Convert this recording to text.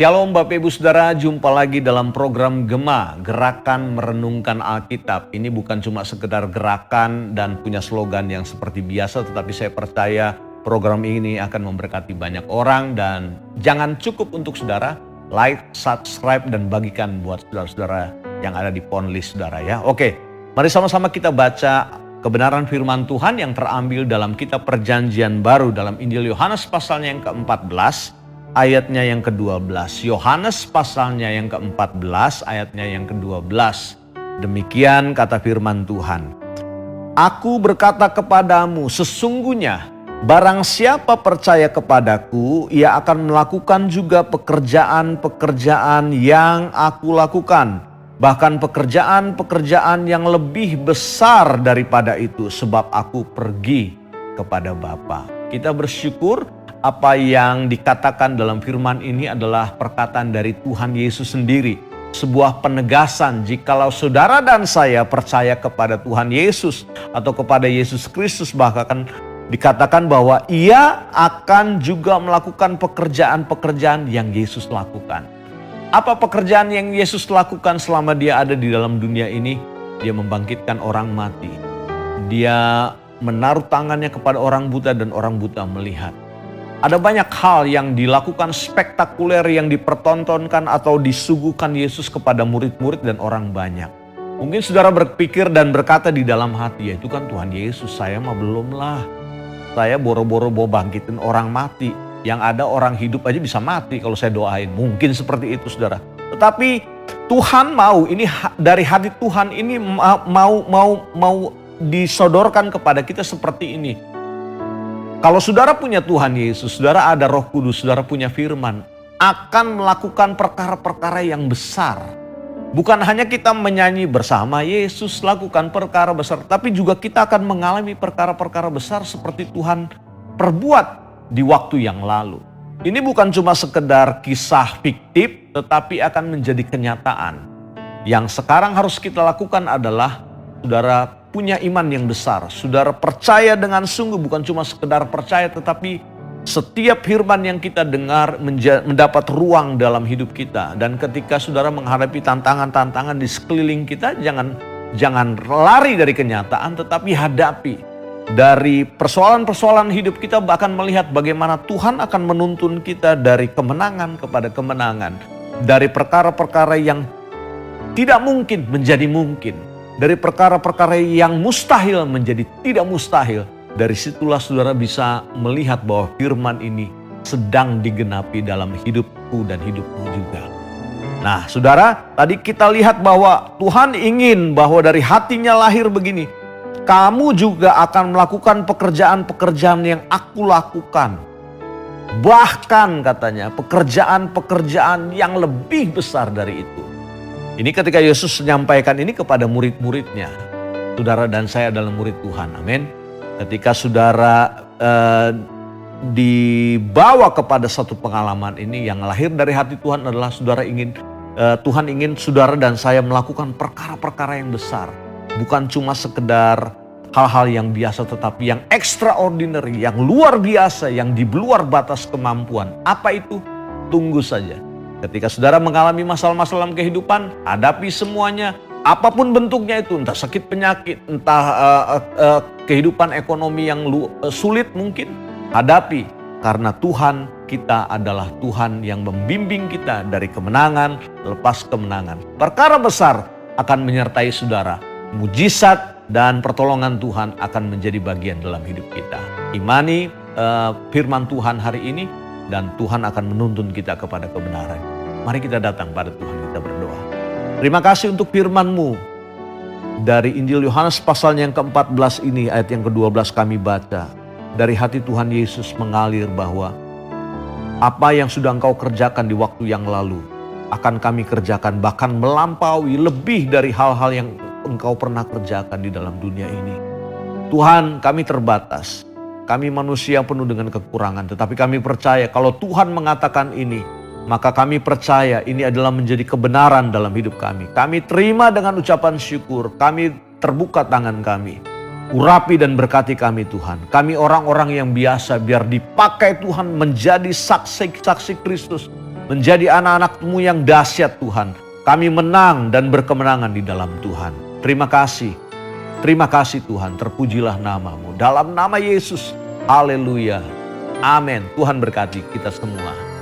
Shalom Bapak Ibu Saudara, jumpa lagi dalam program Gema, Gerakan Merenungkan Alkitab. Ini bukan cuma sekedar gerakan dan punya slogan yang seperti biasa, tetapi saya percaya program ini akan memberkati banyak orang. Dan jangan cukup untuk saudara, like, subscribe, dan bagikan buat saudara-saudara yang ada di phone list saudara ya. Oke, mari sama-sama kita baca kebenaran firman Tuhan yang terambil dalam kitab Perjanjian Baru dalam Injil Yohanes pasalnya yang ke-14. Ayatnya yang ke-12, Yohanes pasalnya yang ke-14, ayatnya yang ke-12. Demikian kata firman Tuhan. Aku berkata kepadamu, sesungguhnya barang siapa percaya kepadaku, ia akan melakukan juga pekerjaan-pekerjaan yang aku lakukan. Bahkan pekerjaan-pekerjaan yang lebih besar daripada itu, sebab aku pergi kepada Bapa. Kita bersyukur. Apa yang dikatakan dalam firman ini adalah perkataan dari Tuhan Yesus sendiri. Sebuah penegasan jikalau saudara dan saya percaya kepada Tuhan Yesus atau kepada Yesus Kristus, bahkan dikatakan bahwa ia akan juga melakukan pekerjaan-pekerjaan yang Yesus lakukan. Apa pekerjaan yang Yesus lakukan selama dia ada di dalam dunia ini? Dia membangkitkan orang mati. Dia menaruh tangannya kepada orang buta dan orang buta melihat. Ada banyak hal yang dilakukan spektakuler yang dipertontonkan atau disuguhkan Yesus kepada murid-murid dan orang banyak. Mungkin saudara berpikir dan berkata di dalam hati, ya itu kan Tuhan Yesus, saya mah belum lah. Saya boro-boro mau bangkitin orang mati. Yang ada orang hidup aja bisa mati kalau saya doain. Mungkin seperti itu saudara. Tetapi Tuhan mau, ini dari hati Tuhan ini mau disodorkan kepada kita seperti ini. Kalau saudara punya Tuhan Yesus, saudara ada Roh Kudus, saudara punya firman, akan melakukan perkara-perkara yang besar. Bukan hanya kita menyanyi bersama Yesus lakukan perkara besar, tapi juga kita akan mengalami perkara-perkara besar seperti Tuhan perbuat di waktu yang lalu. Ini bukan cuma sekedar kisah fiktif, tetapi akan menjadi kenyataan. Yang sekarang harus kita lakukan adalah saudara punya iman yang besar. Saudara percaya dengan sungguh, bukan cuma sekedar percaya, tetapi setiap firman yang kita dengar mendapat ruang dalam hidup kita. Dan ketika saudara menghadapi tantangan-tantangan di sekeliling kita, jangan lari dari kenyataan, tetapi hadapi. Dari persoalan-persoalan hidup kita, bahkan melihat bagaimana Tuhan akan menuntun kita dari kemenangan kepada kemenangan. Dari perkara-perkara yang tidak mungkin menjadi mungkin. Dari perkara-perkara yang mustahil menjadi tidak mustahil. Dari situlah saudara bisa melihat bahwa firman ini sedang digenapi dalam hidupku dan hidupmu juga. Nah saudara, tadi kita lihat bahwa Tuhan ingin bahwa dari hatinya lahir begini. Kamu juga akan melakukan pekerjaan-pekerjaan yang aku lakukan. Bahkan katanya pekerjaan-pekerjaan yang lebih besar dari itu. Ini ketika Yesus menyampaikan ini kepada murid-muridnya. Saudara dan saya adalah murid Tuhan, amin. Ketika saudara dibawa kepada satu pengalaman ini yang lahir dari hati Tuhan adalah Tuhan ingin saudara dan saya melakukan perkara-perkara yang besar. Bukan cuma sekedar hal-hal yang biasa, tetapi yang extraordinary, yang luar biasa, yang di luar batas kemampuan. Apa itu? Tunggu saja. Ketika saudara mengalami masalah-masalah dalam kehidupan, hadapi semuanya. Apapun bentuknya itu, entah sakit penyakit, entah kehidupan ekonomi yang sulit mungkin. Hadapi, karena Tuhan kita adalah Tuhan yang membimbing kita dari kemenangan, lepas kemenangan. Perkara besar akan menyertai saudara. Mujizat dan pertolongan Tuhan akan menjadi bagian dalam hidup kita. Imani firman Tuhan hari ini, dan Tuhan akan menuntun kita kepada kebenaran. Mari kita datang pada Tuhan, kita berdoa. Terima kasih untuk firman-Mu. Dari Injil Yohanes pasalnya yang ke-14 ini, ayat yang ke-12 kami baca. Dari hati Tuhan Yesus mengalir bahwa apa yang sudah Engkau kerjakan di waktu yang lalu akan kami kerjakan, bahkan melampaui lebih dari hal-hal yang Engkau pernah kerjakan di dalam dunia ini. Tuhan, kami terbatas. Kami manusia penuh dengan kekurangan, tetapi kami percaya kalau Tuhan mengatakan ini, maka kami percaya ini adalah menjadi kebenaran dalam hidup kami. Kami terima dengan ucapan syukur, kami terbuka tangan kami. Urapi dan berkati kami Tuhan. Kami orang-orang yang biasa biar dipakai Tuhan menjadi saksi-saksi Kristus menjadi anak-anak-Mu yang dahsyat Tuhan. Kami menang dan berkemenangan di dalam Tuhan. Terima kasih Tuhan, terpujilah nama-Mu. Dalam nama Yesus, haleluya, amin. Tuhan berkati kita semua.